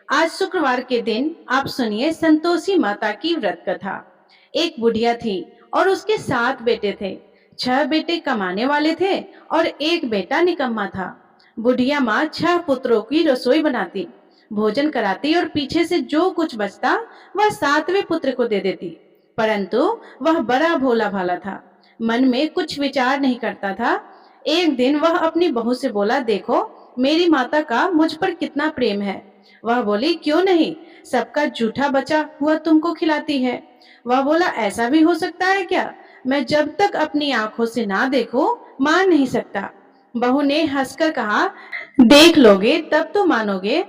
आज शुक्रवार के दिन आप सुनिए संतोषी माता की व्रत कथा। एक बुढ़िया थी और उसके 7 बेटे थे। 6 बेटे कमाने वाले थे और एक बेटा निकम्मा था। बुढ़िया माँ 6 पुत्रों की रसोई बनाती, भोजन कराती और पीछे से जो कुछ बचता वह 7वें पुत्र को दे देती। परंतु वह बड़ा भोला भाला था, मन में कुछ विचार नहीं करता था। एक दिन वह अपनी बहू से बोला, देखो मेरी माता का मुझ पर कितना प्रेम है। वह बोली, क्यों नहीं, सबका जूठा बचा हुआ तुमको खिलाती है। वह बोला, ऐसा भी हो सकता है क्या? मैं जब तक अपनी आंखों से ना देखूं मान नहीं सकता। बहू ने हंसकर कहा, देख लोगे तब तो मानोगे।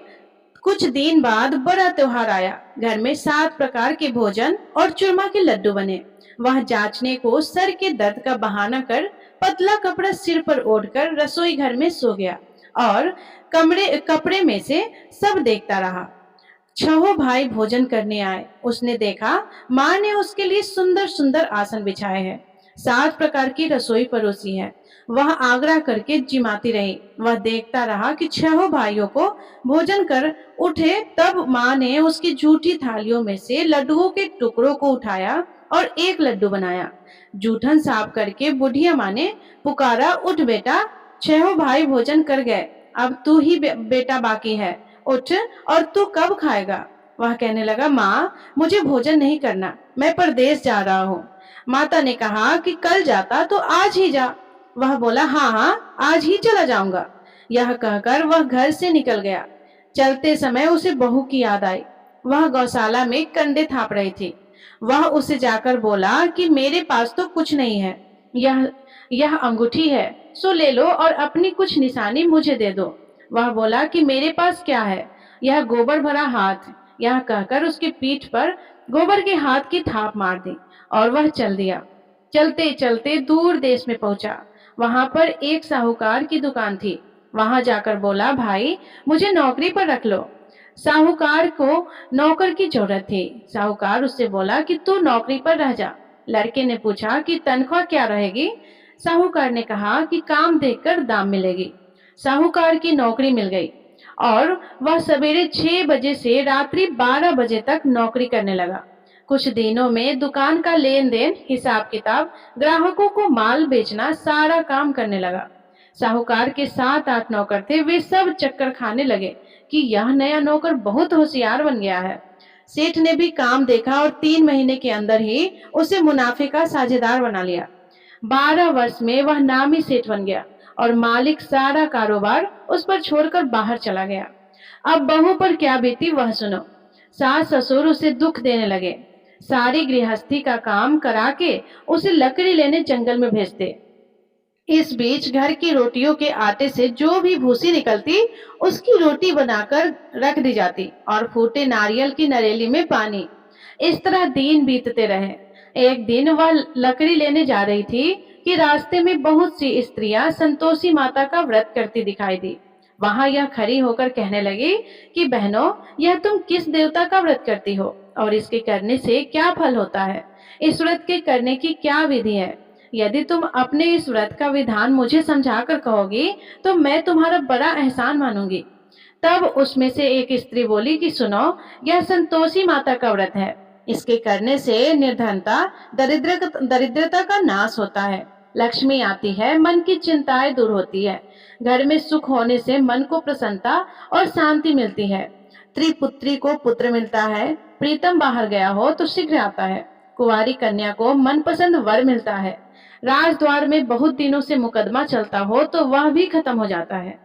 कुछ दिन बाद बड़ा त्योहार आया। घर में 7 प्रकार के भोजन और चूरमा के लड्डू बने। वह जांचने को सर के दर्द का बहाना कर पतला कपड़ा सिर पर ओढ़कर रसोई घर में सो गया और कपड़े में से सब देखता रहा। 6 भाई भोजन करने आए। उसने देखा माँ ने उसके लिए सुंदर सुंदर आसन बिछाए हैं, 7 प्रकार की रसोई परोसी है। वह आग्रह करके जिमाती रही। वह देखता रहा कि 6 भाइयों को भोजन कर उठे, तब माँ ने उसकी झूठी थालियों में से लड्डुओं के टुकड़ों को उठाया और एक लड्डू बनाया। जूठन साफ करके बुढ़िया माँ ने पुकारा, उठ बेटा, 6 भाई भोजन कर गए, अब तू ही बेटा बाकी है, उठ और तू कब खाएगा? वह कहने लगा, माँ मुझे भोजन नहीं करना, मैं परदेश जा रहा हूँ। माता ने कहा कि कल जाता तो आज ही जा। वह बोला, हाँ हाँ आज ही चला जाऊंगा। यह कहकर वह घर से निकल गया। चलते समय उसे बहू की याद आई। वह गौशाला में कंडे थाप रही थी। वह उसे जाकर बोला कि मेरे पास तो कुछ नहीं है, यह अंगूठी है, सो ले लो और अपनी कुछ निशानी मुझे दे दो। वह बोला कि मेरे पास क्या है, यह गोबर भरा हाथ। यह कहकर उसकी पीठ पर गोबर के हाथ की थाप मार दी और वह चल दिया। चलते चलते दूर देश में पहुंचा। वहां पर एक साहूकार की दुकान थी। वहां जाकर बोला, भाई मुझे नौकरी पर रख लो। साहूकार को नौकर की जरूरत थी। साहूकार उससे बोला कि तू नौकरी पर रह जा। लड़के ने पूछा कि तनख्वाह क्या रहेगी? साहूकार ने कहा कि काम देखकर दाम मिलेगी। साहूकार की नौकरी मिल गई और वह सवेरे 6 बजे से रात्रि 12 बजे तक नौकरी करने लगा। कुछ दिनों में दुकान का लेन देन, हिसाब किताब, ग्राहकों को माल बेचना, सारा काम करने लगा। साहूकार के 7-8 नौकर थे। वे सब चक्कर खाने लगे कि यह नया नौकर बहुत होशियार बन गया है। सेठ ने भी काम देखा और 3 महीने के अंदर ही उसे मुनाफे का साझेदार बना लिया। 12 वर्ष में वह नामी सेठ बन गया और मालिक सारा कारोबार उस पर छोड़कर बाहर चला गया। अब बहू पर क्या बीती वह सुनो। सास ससुर उसे दुख देने लगे। सारी गृहस्थी का काम करा के उसे लकड़ी लेने जंगल में भेजते। इस बीच घर की रोटियों के आटे से जो भी भूसी निकलती उसकी रोटी बनाकर रख दी जाती और फूटे नारियल की नरेली में पानी। इस तरह दिन बीतते रहे। एक दिन वह लकड़ी लेने जा रही थी कि रास्ते में बहुत सी स्त्रियां संतोषी माता का व्रत करती दिखाई दी। वहां यह खड़ी होकर कहने लगी कि बहनों, यह तुम किस देवता का व्रत करती हो और इसके करने से क्या फल होता है? इस व्रत के करने की क्या विधि है? यदि तुम अपने इस व्रत का विधान मुझे समझाकर कहोगी तो मैं तुम्हारा बड़ा एहसान मानूंगी। तब उसमें से एक स्त्री बोली कि सुनो, यह संतोषी माता का व्रत है। इसके करने से निर्धनता, दरिद्रता का नाश होता है, लक्ष्मी आती है, मन की चिंताएं दूर होती है, घर में सुख होने से मन को प्रसन्नता और शांति मिलती है, त्रिपुत्री को पुत्र मिलता है, प्रीतम बाहर गया हो तो शीघ्र आता है, कुंवारी कन्या को मनपसंद वर मिलता है, राजद्वार में बहुत दिनों से मुकदमा चलता हो तो वह भी खत्म हो जाता है,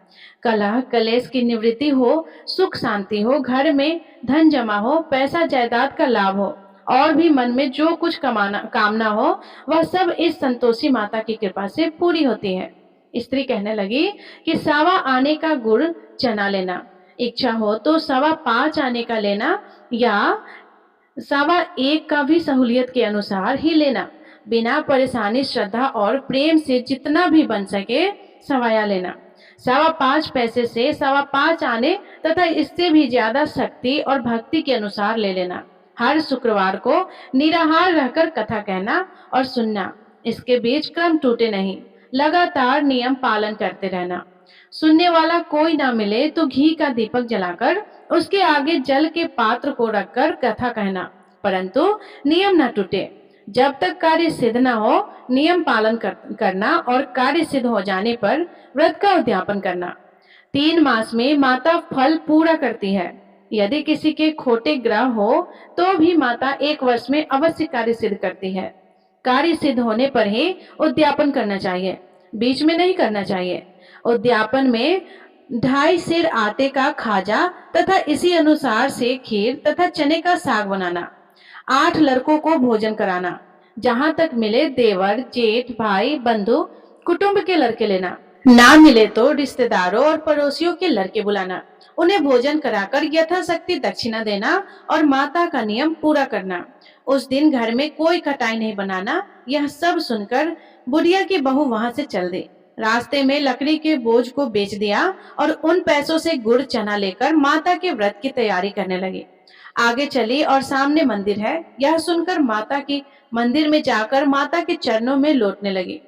कलह कलेश की निवृत्ति हो, सुख शांति हो, घर में धन जमा हो, पैसा जायदाद का लाभ हो और भी मन में जो कुछ कामना हो वह सब इस संतोषी माता की कृपा से पूरी होती है। स्त्री कहने लगी कि 1.25 आने का गुड़ चना लेना, इच्छा हो तो 5.25 आने का लेना या 1.25 का भी सहूलियत के अनुसार ही लेना। बिना परेशानी, श्रद्धा और प्रेम से जितना भी बन सके सवाया लेना। 5.25 पैसे से 5.25 आने तथा इससे भी ज्यादा शक्ति और भक्ति के अनुसार ले लेना। हर शुक्रवार को निराहार रहकर कथा कहना और सुनना। इसके बीच क्रम टूटे नहीं, लगातार नियम पालन करते रहना। सुनने वाला कोई ना मिले तो घी का दीपक जलाकर उसके आगे जल के पात्र को रखकर कथा कहना, परंतु नियम न टूटे। जब तक कार्य सिद्ध न हो नियम पालन करना और कार्य सिद्ध हो जाने पर व्रत का उद्यापन करना। 3 मास में माता फल पूरा करती है। यदि किसी के खोटे ग्रह हो तो भी माता 1 वर्ष में अवश्य कार्य सिद्ध करती है। कार्य सिद्ध होने पर ही उद्यापन करना चाहिए, बीच में नहीं करना चाहिए। उद्यापन में 2.5 सेर आटे का खाजा तथा इसी अनुसार से खीर तथा चने का साग बनाना। 8 लड़कों को भोजन कराना। जहां तक मिले देवर, जेठ, भाई, बंधु, कुटुंब के लड़के लेना। ना मिले तो रिश्तेदारों और पड़ोसियों के लड़के बुलाना। उन्हें भोजन कराकर यथाशक्ति दक्षिणा देना और माता का नियम पूरा करना। उस दिन घर में कोई खटाई नहीं बनाना। यह सब सुनकर बुढ़िया की बहू वहां से चल दी। रास्ते में लकड़ी के बोझ को बेच दिया और उन पैसों से गुड़ चना लेकर माता के व्रत की तैयारी करने लगी। आगे चली और सामने मंदिर है। यह सुनकर माता की मंदिर में जाकर माता के चरणों में लौटने लगी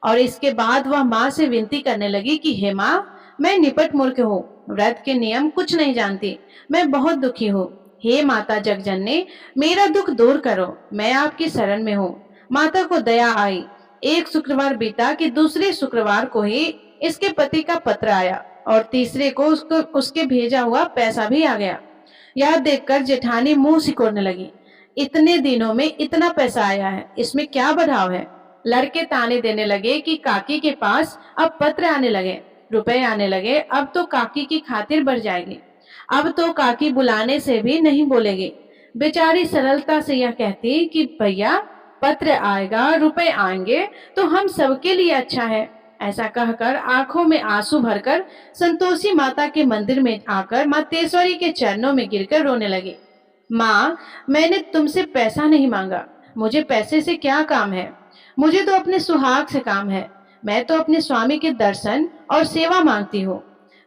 और इसके बाद वह माँ से विनती करने लगी कि हे माँ, मैं निपट मूर्ख हूँ, व्रत के नियम कुछ नहीं जानती, मैं बहुत दुखी हूँ। हे माता जगजननी, मेरा दुख दूर करो, मैं आपकी शरण में हूँ। माता को दया आई। एक शुक्रवार बीता कि दूसरे शुक्रवार को ही इसके पति का पत्र आया और तीसरे को उसके भेजा हुआ पैसा भी आ गया। यह देखकर जेठानी मुंह सिकोड़ने लगी। इतने दिनों में इतना पैसा आया है, इसमें क्या बढ़ाव है। लड़के ताने देने लगे कि काकी के पास अब पत्र आने लगे, रुपए आने लगे, अब तो काकी की खातिर बढ़ जाएगी, अब तो काकी बुलाने से भी नहीं बोलेगी। बेचारी सरलता से यह कहती कि भैया पत्र आएगा, रुपए आएंगे तो हम सबके लिए अच्छा है। ऐसा कहकर आंखों में आंसू भरकर संतोषी माता के मंदिर में आकर माँ तेश्वरी के चरणों में गिरकर रोने लगी। माँ, मैंने तुमसे पैसा नहीं मांगा, मुझे पैसे से क्या काम है, मुझे तो अपने सुहाग से काम है। मैं तो अपने स्वामी के दर्शन और सेवा मांगती हूँ।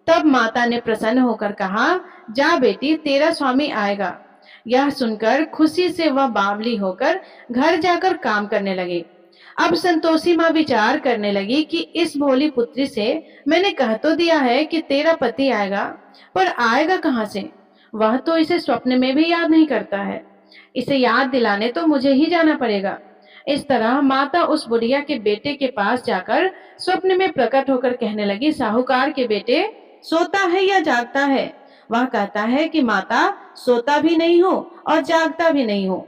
तब माता ने प्रसन्न होकर कहा, जा बेटी, तेरा स्वामी आएगा। यह सुनकर खुशी से वह बावली होकर घर जाकर काम करने लगी। अब संतोषी माँ विचार करने लगी कि इस भोली पुत्री से मैंने कह तो दिया है कि तेरा पति आएगा, पर आएगा कहाँ से। वह तो इसे स्वप्न में भी याद नहीं करता है, इसे याद दिलाने तो मुझे ही जाना पड़ेगा। इस तरह माता उस बुढ़िया के बेटे के पास जाकर स्वप्न में प्रकट होकर कहने लगी, साहूकार के बेटे, सोता है या जागता है। वह कहता है कि माता, सोता भी नहीं हो और जागता भी नहीं हो,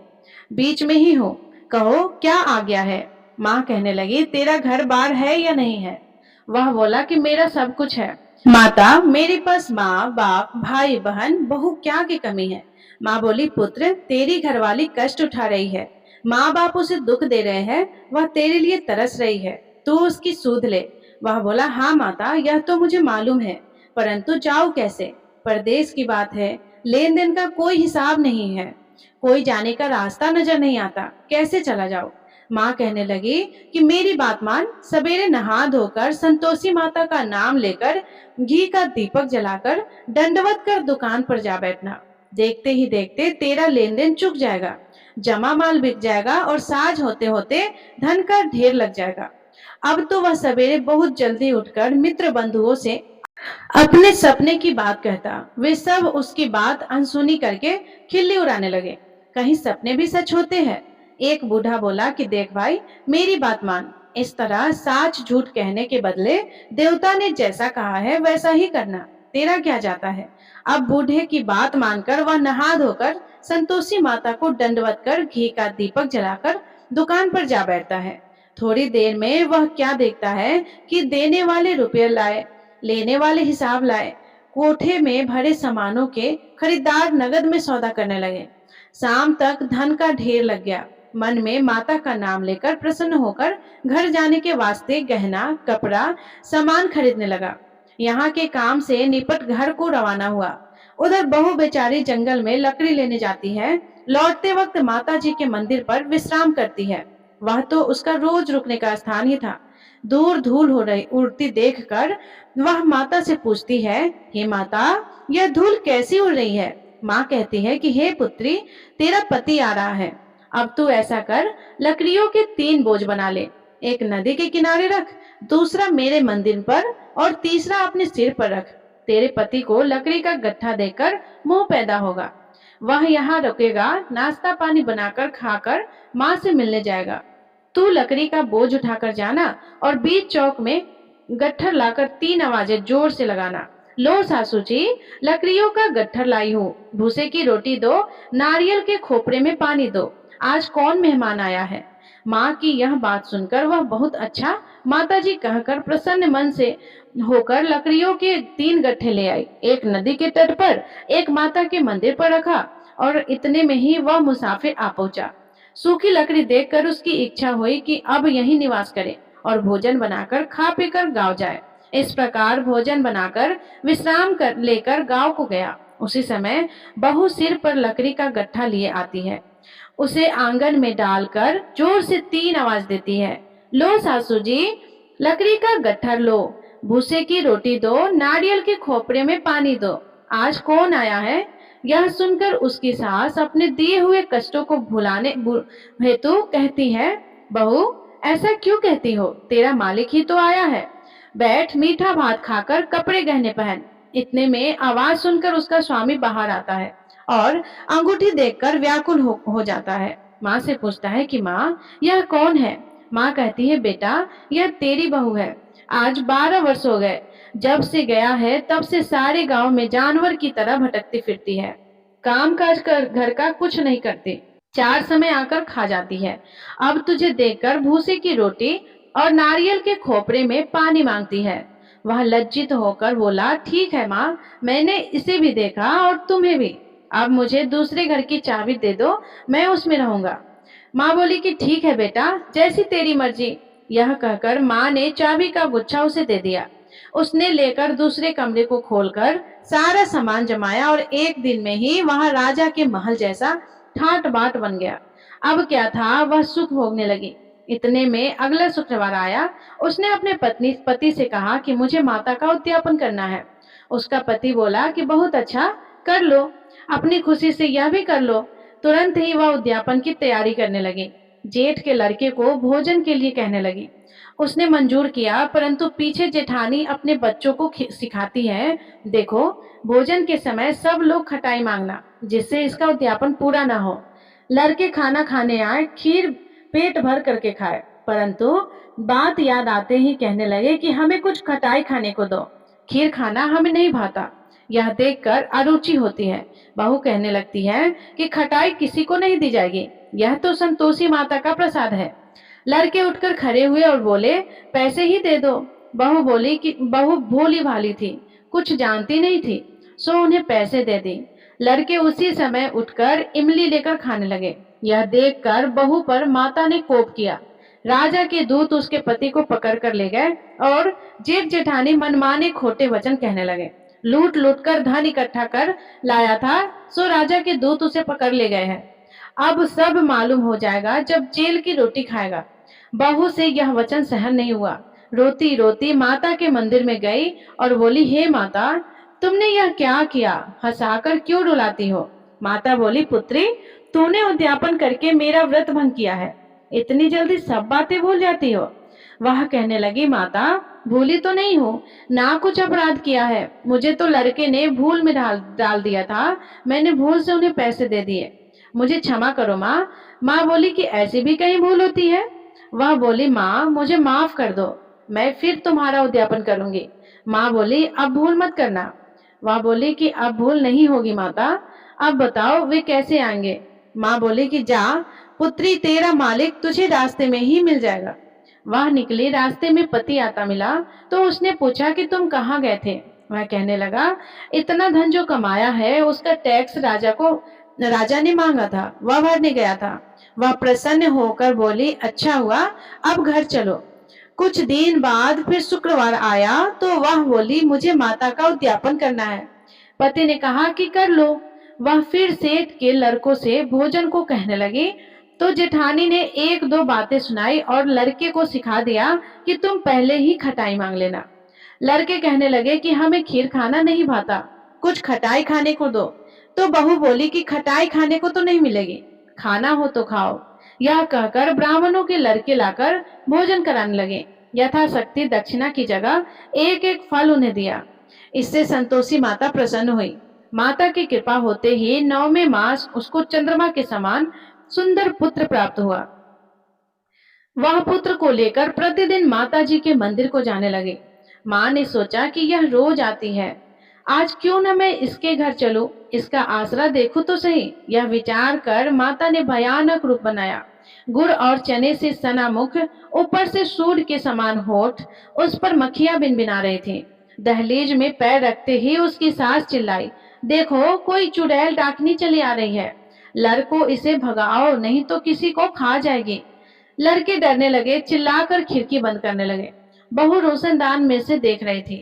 बीच में ही हो, कहो क्या आ गया है। माँ कहने लगी, तेरा घर बार है या नहीं है। वह बोला कि मेरा सब कुछ है। माता, मेरे पास माँ बाप भाई बहन बहू क्या की कमी है। माँ बोली, पुत्र, तेरी घरवाली कष्ट उठा रही है, माँ बाप उसे दुख दे रहे हैं, वह तेरे लिए तरस रही है, तू उसकी सूध ले। वह बोला, हाँ माता, यह तो मुझे मालूम है, परंतु जाऊं कैसे। परदेश की बात है, लेन देन का कोई हिसाब नहीं है, कोई जाने का रास्ता नजर नहीं आता, कैसे चला जाऊं। माँ कहने लगी कि मेरी बात मान, सवेरे नहा धोकर संतोषी माता का नाम लेकर घी का दीपक जलाकर दंडवत कर दुकान पर जा बैठना। देखते ही देखते तेरा लेन देन चुक जाएगा, जमा माल बिक जाएगा और साज होते होते धन का ढेर लग जाएगा। अब तो वह सवेरे बहुत जल्दी उठकर मित्र बंधुओं से अपने सपने की बात कहता। वे सब उसकी बात अनसुनी करके खिल्ली उड़ाने लगे। कहीं सपने भी सच होते हैं। एक बूढ़ा बोला कि देख भाई, मेरी बात मान, इस तरह साच झूठ कहने के बदले देवता ने जैसा कहा है वैसा ही करना, तेरा क्या जाता है। अब बूढ़े की बात मानकर वह नहा धोकर संतोषी माता को दंडवत कर घी का दीपक जलाकर दुकान पर जा बैठता है। थोड़ी देर में वह क्या देखता है कि देने वाले रुपये लाए, लेने वाले हिसाब लाए। कोठे में भरे सामानों के खरीदार नगद में सौदा करने लगे। शाम तक धन का ढेर लग गया। मन में माता का नाम लेकर प्रसन्न होकर घर जाने के वास्ते गहना कपड़ा सामान खरीदने लगा। यहाँ के काम से निपट घर को रवाना हुआ। उधर बहू बेचारी जंगल में लकड़ी लेने जाती है। लौटते वक्त माता जी के मंदिर पर विश्राम करती है। वह तो उसका रोज रुकने का स्थान ही था। दूर धूल हो रही उड़ती देखकर वह माता से पूछती है, हे माता, यह धूल कैसी उड़ रही है। माँ कहती है कि हे पुत्री, तेरा पति आ रहा है। अब तू ऐसा कर, लकड़ियों के 3 बोझ बना ले, एक नदी के किनारे रख, दूसरा मेरे मंदिर पर और तीसरा अपने सिर पर रख। तेरे पति को लकड़ी का गट्ठा देकर मोह पैदा होगा। वह यहाँ रुकेगा, नाश्ता पानी बनाकर खाकर माँ से मिलने जाएगा। तू लकड़ी का बोझ उठाकर जाना और बीच चौक में गट्ठर लाकर 3 आवाजें जोर से लगाना। लो सासू जी, लकड़ियों का गट्ठर लाई हूँ, भूसे की रोटी दो, नारियल के खोपरे में पानी दो, आज कौन मेहमान आया है। माँ की यह बात सुनकर वह बहुत अच्छा माताजी कहकर प्रसन्न मन से होकर लकड़ियों के 3 गट्ठे ले आई। एक नदी के तट पर, एक माता के मंदिर पर रखा और इतने में ही वह मुसाफिर आ पहुंचा। सूखी लकड़ी देखकर उसकी इच्छा हुई कि अब यहीं निवास करे और भोजन बनाकर खा पीकर गांव जाए। इस प्रकार भोजन बनाकर विश्राम कर लेकर गांव को गया। उसी समय बहू सिर पर लकड़ी का गट्ठा लिए आती है। उसे आंगन में डालकर जोर से 3 आवाज देती है। लो सासू जी, लकड़ी का गट्ठर लो, भूसे की रोटी दो, नारियल के खोपरे में पानी दो, आज कौन आया है। यह सुनकर उसकी सास अपने दिए हुए कष्टों को भुलाने हेतु कहती है, बहू ऐसा क्यों कहती हो, तेरा मालिक ही तो आया है, बैठ मीठा भात खाकर कपड़े गहने पहन। इतने में आवाज सुनकर उसका स्वामी बाहर आता है और अंगूठी देखकर व्याकुल हो जाता है। माँ से पूछता है कि माँ यह कौन है। माँ कहती है, बेटा यह तेरी बहू है, आज 12 वर्ष हो गए, जब से गया है तब से सारे गांव में जानवर की तरह भटकती फिरती है, काम काज कर घर का कुछ नहीं करती, 4 समय आकर खा जाती है। अब तुझे देखकर भूसे की रोटी और नारियल के खोपरे में पानी मांगती है। वह लज्जित होकर बोला, ठीक है माँ, मैंने इसे भी देखा और तुम्हें भी, अब मुझे दूसरे घर की चाबी दे दो, मैं उसमें रहूंगा। माँ बोली कि ठीक है बेटा, जैसी तेरी मर्जी। यह कहकर माँ ने चाबी का गुच्छा उसे दे दिया। उसने लेकर दूसरे कमरे को खोलकर सारा सामान जमाया और एक दिन में ही वहां राजा के महल जैसा ठाट बाट बन गया। अब क्या था, वह सुख भोगने लगी। इतने में अगला शुक्रवार आया। उसने अपने पति से कहा कि मुझे माता का उद्यापन करना है। उसका पति बोला कि बहुत अच्छा, कर लो, अपनी खुशी से यह भी कर लो। तुरंत ही वह उद्यापन की तैयारी करने लगी। जेठ के लड़के को भोजन के लिए कहने लगी। उसने मंजूर किया, परंतु पीछे जेठानी अपने बच्चों को सिखाती है, देखो भोजन के समय सब लोग खटाई मांगना, जिससे इसका उद्यापन पूरा ना हो। लड़के खाना खाने आए, खीर पेट भर करके खाए, परंतु बात याद आते ही कहने लगे कि हमें कुछ खटाई खाने को दो, खीर खाना हमें नहीं भाता। यह देखकर अरुचि होती है। बहू कहने लगती है कि खटाई किसी को नहीं दी जाएगी, यह तो संतोषी माता का प्रसाद है। लड़के उठकर खड़े हुए और बोले, पैसे ही दे दो। बहू बोली कि बहू भोली भाली थी, कुछ जानती नहीं थी, सो उन्हें पैसे दे दी। लड़के उसी समय उठकर इमली लेकर खाने लगे। यह देखकर बहू पर माता ने कोप किया। राजा के दूत उसके पति को पकड़ कर ले गए और जेठ जेठानी मनमाने खोटे वचन कहने लगे। लूट लूट कर धन इकट्ठा कर लाया था, सो राजा के दूत उसे पकड़ ले गए हैं। अब सब मालूम हो जाएगा जब जेल की रोटी खाएगा। बहू से यह वचन सहन नहीं हुआ। रोती रोती माता के मंदिर में गई और बोली, हे माता, तुमने यह क्या किया, हंसाकर क्यों रुलाती हो। माता बोली, पुत्री, तूने उद्यापन करके मेरा व्रत भंग किया है, इतनी जल्दी सब बातें भूल जाती हो। वह कहने लगी, माता भूली तो नहीं हूँ, ना कुछ अपराध किया है, मुझे तो लड़के ने भूल में डाल दिया था, मैंने भूल से उन्हें पैसे दे दिए, मुझे क्षमा करो माँ। माँ बोली कि ऐसी भी कहीं भूल होती है। वह बोली, माँ मुझे माफ कर दो, मैं फिर तुम्हारा उद्यापन करूंगी। माँ बोली, अब भूल मत करना। वह बोली कि अब भूल नहीं होगी माता, अब बताओ वे कैसे आएंगे। माँ बोली कि जा पुत्री, तेरा मालिक तुझे रास्ते में ही मिल जाएगा। वह निकली, रास्ते में पति आता मिला तो उसने पूछा कि तुम कहाँ गए थे। वह कहने लगा, इतना धन जो कमाया है उसका टैक्स राजा ने मांगा था, वह भरने गया था। वह प्रसन्न होकर बोली, अच्छा हुआ, अब घर चलो। कुछ दिन बाद फिर शुक्रवार आया तो वह बोली, मुझे माता का उद्यापन करना है। पति ने कहा कि कर लो। वह फिर सेठ के लड़कों से भोजन को कहने लगी तो जेठानी ने 1-2 बातें सुनाई और लड़के को सिखा दिया कि तुम पहले ही खटाई मांग लेना। लड़के कहने लगे कि हमें खीर खाना नहीं भाता, कुछ खटाई खाने को दो। तो बहू बोली कि खटाई खाने को तो नहीं मिलेगी, खाना हो तो खाओ। यह कहकर ब्राह्मणों के लड़के लाकर भोजन कराने लगे। यथाशक्ति दक्षिणा की जगह एक एक फल उन्हें दिया। इससे संतोषी माता प्रसन्न हुई। माता की कृपा होते ही 9वें मास उसको चंद्रमा के समान सुंदर पुत्र प्राप्त हुआ। वह पुत्र को लेकर प्रतिदिन माता जी के मंदिर को जाने लगे। माँ ने सोचा कि यह रोज आती है, आज क्यों न मैं इसके घर चलूं, इसका आसरा देखूं तो सही। यह विचार कर माता ने भयानक रूप बनाया। गुड़ और चने से सना मुख, ऊपर से सूर्य के समान होठ, उस पर मक्खियां भिनभिना रही थी। दहलीज में पैर रखते ही उसकी सास चिल्लाई, देखो कोई चुड़ैल डाकनी चली आ रही है, लड़को इसे भगाओ नहीं तो किसी को खा जाएगी। लड़के डरने लगे, चिल्लाकर खिड़की बंद करने लगे। बहू रोशनदान में से देख रही थी।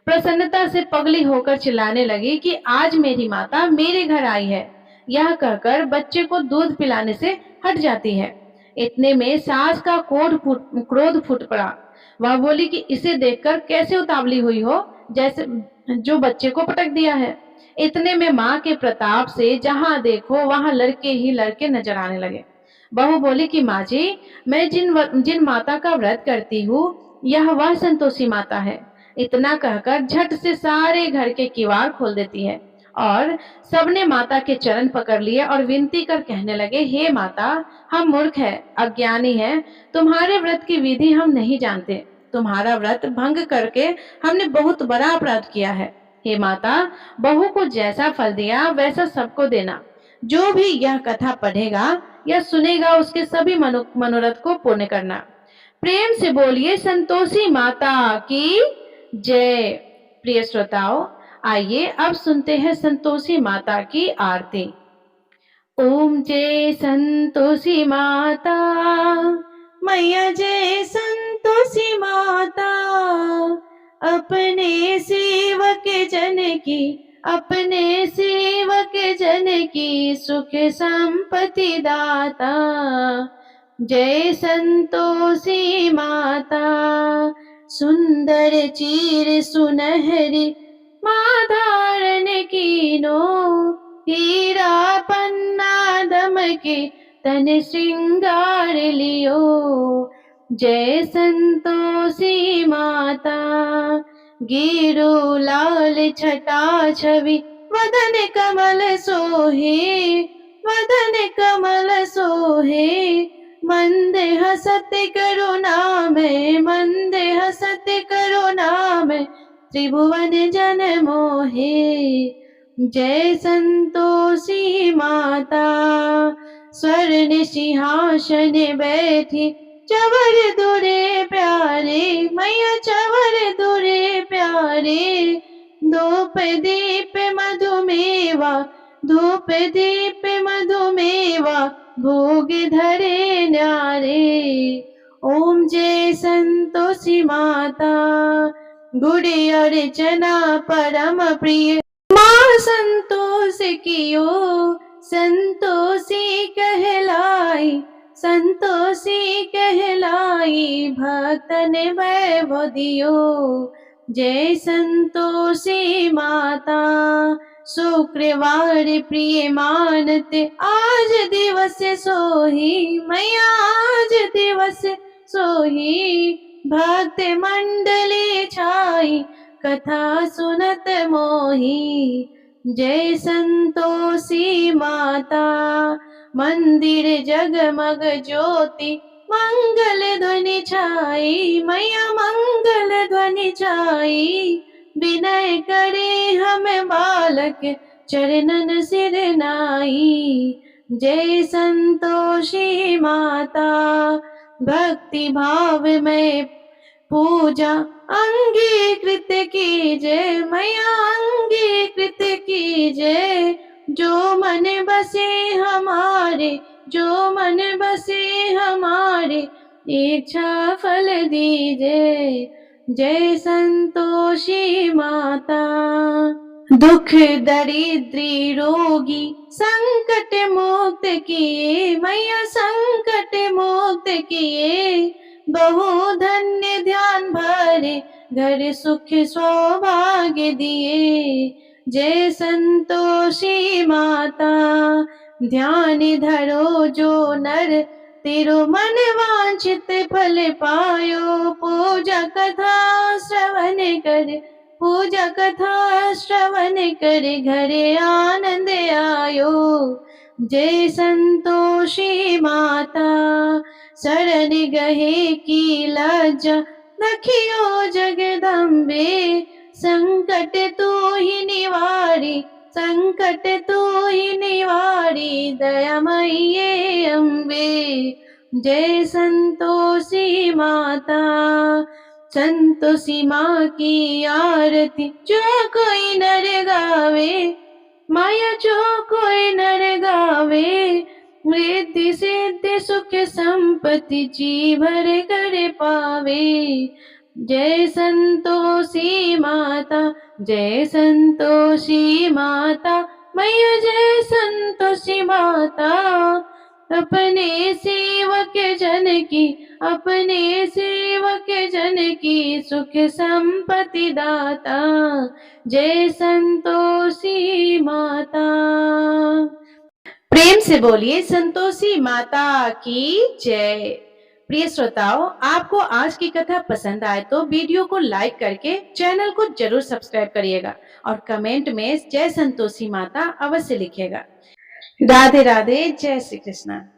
प्रसन्नता से पगली होकर चिल्लाने लगी कि आज मेरी माता मेरे घर आई है। यह कहकर बच्चे को दूध पिलाने से हट जाती है। इतने में सास का क्रोध फूट पड़ा। वह बोली कि इसे देखकर कैसे उतावली हुई हो, जैसे जो बच्चे को पटक दिया है। इतने में माँ के प्रताप से जहां देखो वहां लड़के ही लड़के नजर आने लगे। बहू बोली कि माँ जी, मैं जिन माता का व्रत करती हूँ, यह वह संतोषी माता है। इतना कहकर झट से सारे घर के किवाड़ खोल देती है और सबने माता के चरण पकड़ लिए और विनती कर कहने लगे, हे माता, हम मूर्ख है, अज्ञानी है, तुम्हारे व्रत की विधि हम नहीं जानते। तुम्हारा व्रत भंग करके हमने बहुत बड़ा अपराध किया है। हे माता, बहू को जैसा फल दिया वैसा सबको देना। जो भी यह कथा पढ़ेगा या सुनेगा उसके सभी मनोरथ को पूर्ण करना। प्रेम से बोलिए संतोषी माता की जय। प्रिय श्रोताओं, आइए अब सुनते हैं संतोषी माता की आरती। ओम जय संतोषी माता, मैया जय संतोषी माता, अपने सेवक जन की, अपने सेवक जन की सुख संपत्ति दाता। जय संतोषी माता, सुंदर चीर सुनहरी माँ धारण कीनो, हीरा पन्ना दमके तन श्रृंगार लियो। जय संतोषी माता, गिरु लाल छटा छवि वदन कमल सोहे, वदन कमल सोहे, मंद हसत करुणा में, मंद हसत करुणा में, त्रिभुवन जन मोहे। जय संतोषी माता, स्वर्ण सिंहासन बैठी, चवर दुरे प्यारे, मैया चवर दुरे प्यारे, धूप दीप मधुमेवा, धूप दीप मधुमेवा, भोग धरे न्यारे। ओम जय संतोषी माता, गुड़ और चना परम प्रिय, माँ संतोष कियो, संतोषी कहलाई, संतोषी कहलाई, भक्तन वैभव दियो। जय संतोषी माता, शुक्रवार प्रिय मानते, आज दिवस सोही, मैया आज दिवस सोही, भक्त मंडली छाई, कथा सुनत मोही। जय संतोषी माता, मंदिर जगमग ज्योति, मंगल ध्वनि छाई, मैया मंगल ध्वनि छाई, विनय करे हम बालक, चरणन सिर नाई। जय संतोषी माता, भक्ति भाव में पूजा अंगीकृत कीजय, मैया अंगीकृत कीजय। जो मन बसे हमारे, जो मन बसे हमारे, इच्छा फल दीजिए। जय संतोषी माता, दुख दरिद्री रोगी संकट मुक्त किए, मैया संकट मुक्त किए। बहु धन्य ध्यान भरे, घर सुख सौभाग्य दिए। जय संतोषी माता, ध्यान धरो जो नर, तेरो मन वांछित फल पायो। पूजा कथा श्रवण कर, पूजा कथा श्रवण कर, घरे आनंद आयो। जय संतोषी माता शरण गहे की लज्जा, रखियो जगदम्बे संकट तू ही निवारी, संकट तू ही निवारी, दयामयी अम्बे। जय संतोषी माता, संतोषी माँ की आरती जो कोई नर गावे, माया जो कोई नर गावे, रिद्धि सिद्धि सुख संपत्ति जी भर कर पावे। जय संतोषी माता, जय संतोषी माता, मैया जय संतोषी माता। अपने सेवक जन की, अपने सेवक जन की सुख संपत्ति दाता। जय संतोषी माता। प्रेम से बोलिए संतोषी माता की जय। प्रिय श्रोताओं, आपको आज की कथा पसंद आए तो वीडियो को लाइक करके चैनल को जरूर सब्सक्राइब करिएगा और कमेंट में जय संतोषी माता अवश्य लिखिएगा। राधे राधे, जय श्री कृष्णा।